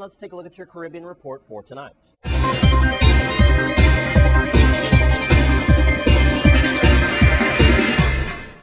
let's take a look at your Caribbean report for tonight.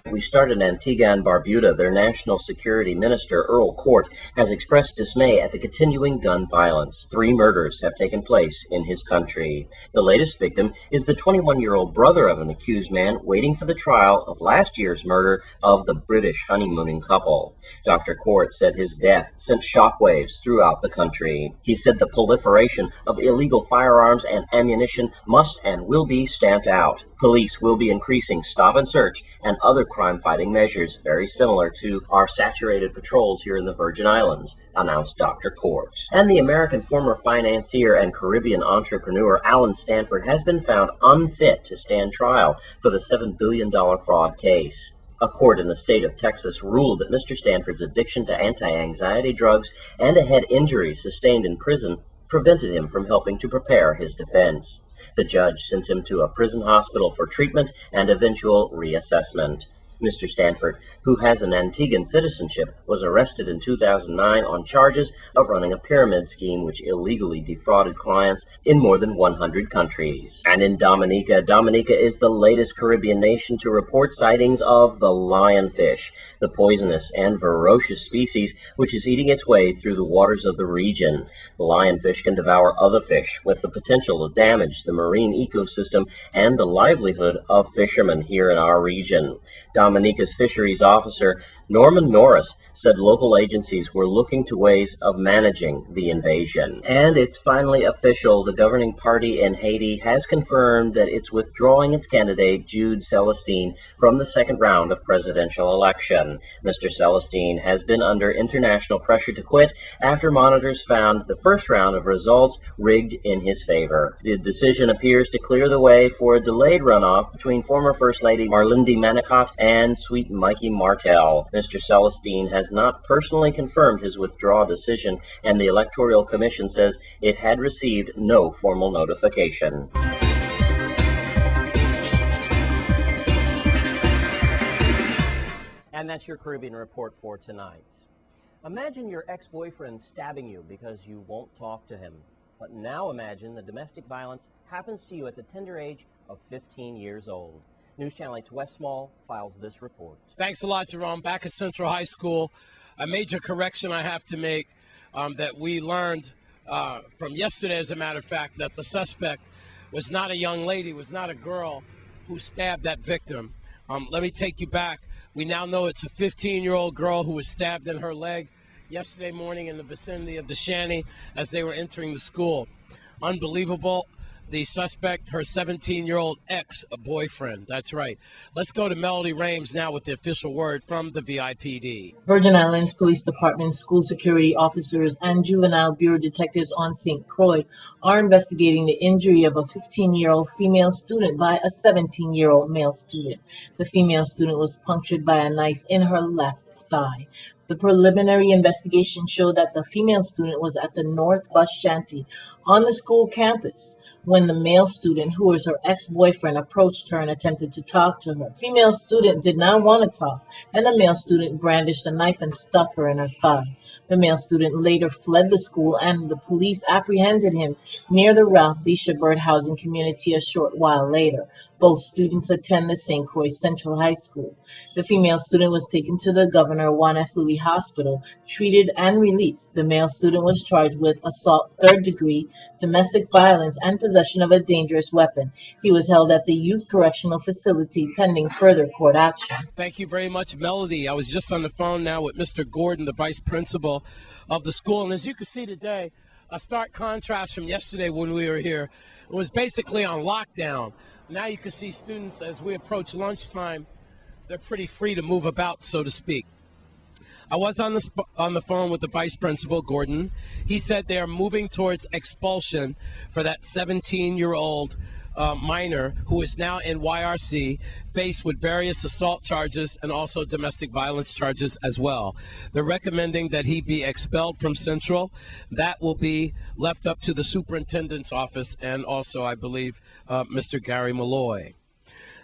We start in Antigua and Barbuda. Their National Security Minister, Earl Court, has expressed dismay at the continuing gun violence. 3 murders have taken place in his country. The latest victim is the 21-year-old brother of an accused man waiting for the trial of last year's murder of the British honeymooning couple. Dr. Court said his death sent shockwaves throughout the country. He said the proliferation of illegal firearms and ammunition must and will be stamped out. Police will be increasing stop and search and other crime-fighting measures very similar to our saturated patrols here in the Virgin Islands, announced Dr. Court. And the American former financier and Caribbean entrepreneur Alan Stanford has been found unfit to stand trial for the $7 billion fraud case. A court in the state of Texas ruled that Mr. Stanford's addiction to anti-anxiety drugs and a head injury sustained in prison prevented him from helping to prepare his defense. The judge sent him to a prison hospital for treatment and eventual reassessment. Mr. Stanford, who has an Antiguan citizenship, was arrested in 2009 on charges of running a pyramid scheme which illegally defrauded clients in more than 100 countries. And in Dominica, Dominica is the latest Caribbean nation to report sightings of the lionfish, the poisonous and ferocious species which is eating its way through the waters of the region. The lionfish can devour other fish with the potential to damage the marine ecosystem and the livelihood of fishermen here in our region. Dominica's fisheries officer, Norman Norris, said local agencies were looking to ways of managing the invasion. And it's finally official. The governing party in Haiti has confirmed that it's withdrawing its candidate, Jude Celestine, from the second round of presidential election. Mr. Celestine has been under international pressure to quit after monitors found the first round of results rigged in his favor. The decision appears to clear the way for a delayed runoff between former First Lady Marlindi Manicotti and Sweet Mikey Martel. Mr. Celestine has not personally confirmed his withdrawal decision, and the Electoral Commission says it had received no formal notification. And that's your Caribbean report for tonight. Imagine your ex-boyfriend stabbing you because you won't talk to him. But now imagine the domestic violence happens to you at the tender age of 15 years old. News Channel 8's Wes Small files this report. Thanks a lot, Jerome. Back at Central High School, a major correction I have to make that we learned from yesterday, as a matter of fact, that the suspect was not a young lady, was not a girl who stabbed that victim. Let me take you back. We now know it's a 15-year-old girl who was stabbed in her leg yesterday morning in the vicinity of the Shanty as they were entering the school. Unbelievable. The suspect, her 17-year-old ex-boyfriend. That's right. Let's go to Melody Rames now with the official word from the VIPD. Virgin Islands Police Department, school security officers, and juvenile bureau detectives on St. Croix are investigating the injury of a 15-year-old female student by a 17-year-old male student. The female student was punctured by a knife in her left thigh. The preliminary investigation showed that the female student was at the North Bus Shanty on the school campus when the male student, who was her ex-boyfriend, approached her and attempted to talk to her. Female student did not want to talk, and the male student brandished a knife and stuck her in her thigh. The male student later fled the school, and the police apprehended him near the Ralph D. Shabert housing community a short while later. Both students attend the St. Croix Central High School. The female student was taken to the Governor Juan F. Louis Hospital, treated and released. The male student was charged with assault, third degree, domestic violence, and possession of a dangerous weapon. He was held at the Youth Correctional Facility pending further court action. Thank you very much, Melody. I was just on the phone now with Mr. Gordon, the vice principal of the school. And as you can see today, a stark contrast from yesterday when we were here. It was basically on lockdown. Now you can see students, as we approach lunchtime, they're pretty free to move about, so to speak. I was on the phone with the vice principal, Gordon. He said they are moving towards expulsion for that 17-year-old minor who is now in YRC, faced with various assault charges and also domestic violence charges as well. They're recommending that he be expelled from Central. That will be left up to the superintendent's office and also, I believe, Mr. Gary Malloy.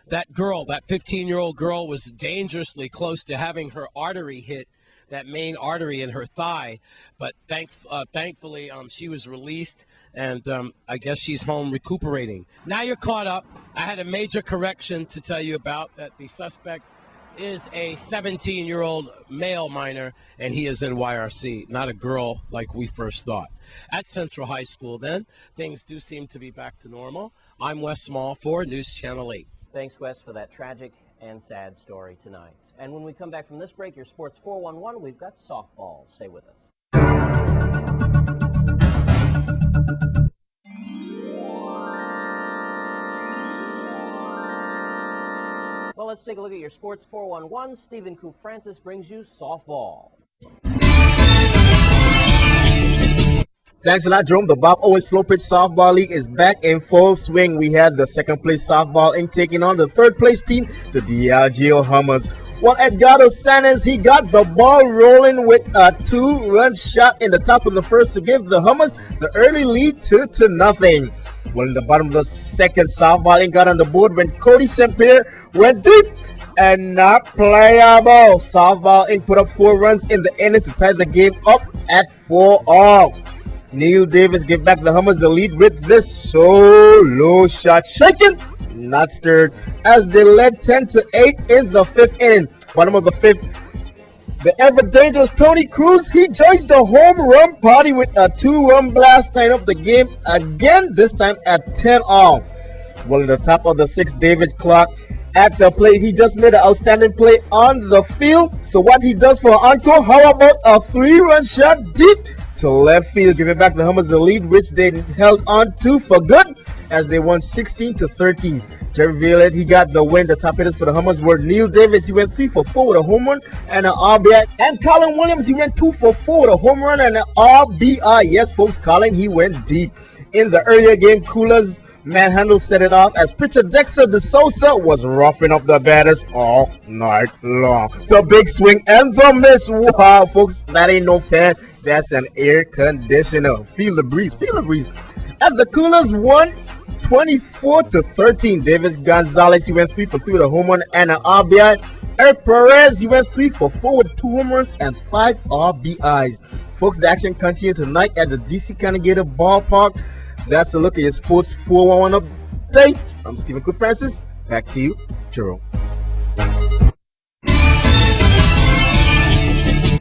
That girl, that 15-year-old girl, was dangerously close to having her artery hit that main artery in her thigh. But thankfully, she was released, and I guess she's home recuperating. Now you're caught up. I had a major correction to tell you about, that the suspect is a 17-year-old male minor, and he is in YRC, not a girl like we first thought. At Central High School, then, things do seem to be back to normal. I'm Wes Small for News Channel 8. Thanks, Wes, for that tragic and sad story tonight. And when we come back from this break, your Sports 411, we've got softball. Stay with us. Well, let's take a look at your Sports 411. Stephen Francis brings you softball. Thanks a lot, Jerome. The Bob Owens Slow Pitch Softball League is back in full swing. We had the second place softball inc taking on the third place team, the Diageo Hummers. Well, Edgardo Sanchez, he got the ball rolling with a 2-run shot in the top of the first to give the Hummers the early lead 2-0. Well, in the bottom of the second, softball inc got on the board when Cody St. Pierre went deep and not playable. Softball inc put up 4 runs in the inning to tie the game up at 4-all. Neil Davis gave back the Hummers the lead with this solo shot, shaken, not stirred, as they led 10-8 in the 5th inning. Bottom of the 5th, the ever dangerous Tony Cruz, he joins the home run party with a 2-run blast, tying up the game again, this time at 10-all. Well, at the top of the 6th, David Clark at the plate, he just made an outstanding play on the field. So what he does for an encore, how about a 3-run shot deep to left field, giving back the Hummers the lead, which they held on to for good as they won 16-13. Jerry Violette, he got the win. The top hitters for the Hummers were Neil Davis, he went 3 for 4 with a home run and an RBI, and Colin Williams, he went 2 for 4 with a home run and an RBI. Yes, folks, Colin, he went deep. In the earlier game, Coolers manhandle set it off as pitcher Dexter DeSouza was roughing up the batters all night long. The big swing and the miss. Wow, folks, that ain't no fan. That's an air conditioner. Feel the breeze. Feel the breeze. As the Coolers won 24-13. Davis Gonzalez, he went 3 for 3 with a home run and an RBI. Eric Perez, he went 3 for 4 with 2 home runs and 5 RBIs. Folks, the action continued tonight at the DC Connegator Ballpark. That's a look at your Sports 411 update. I'm Stephen Francis. Back to you, Jerome.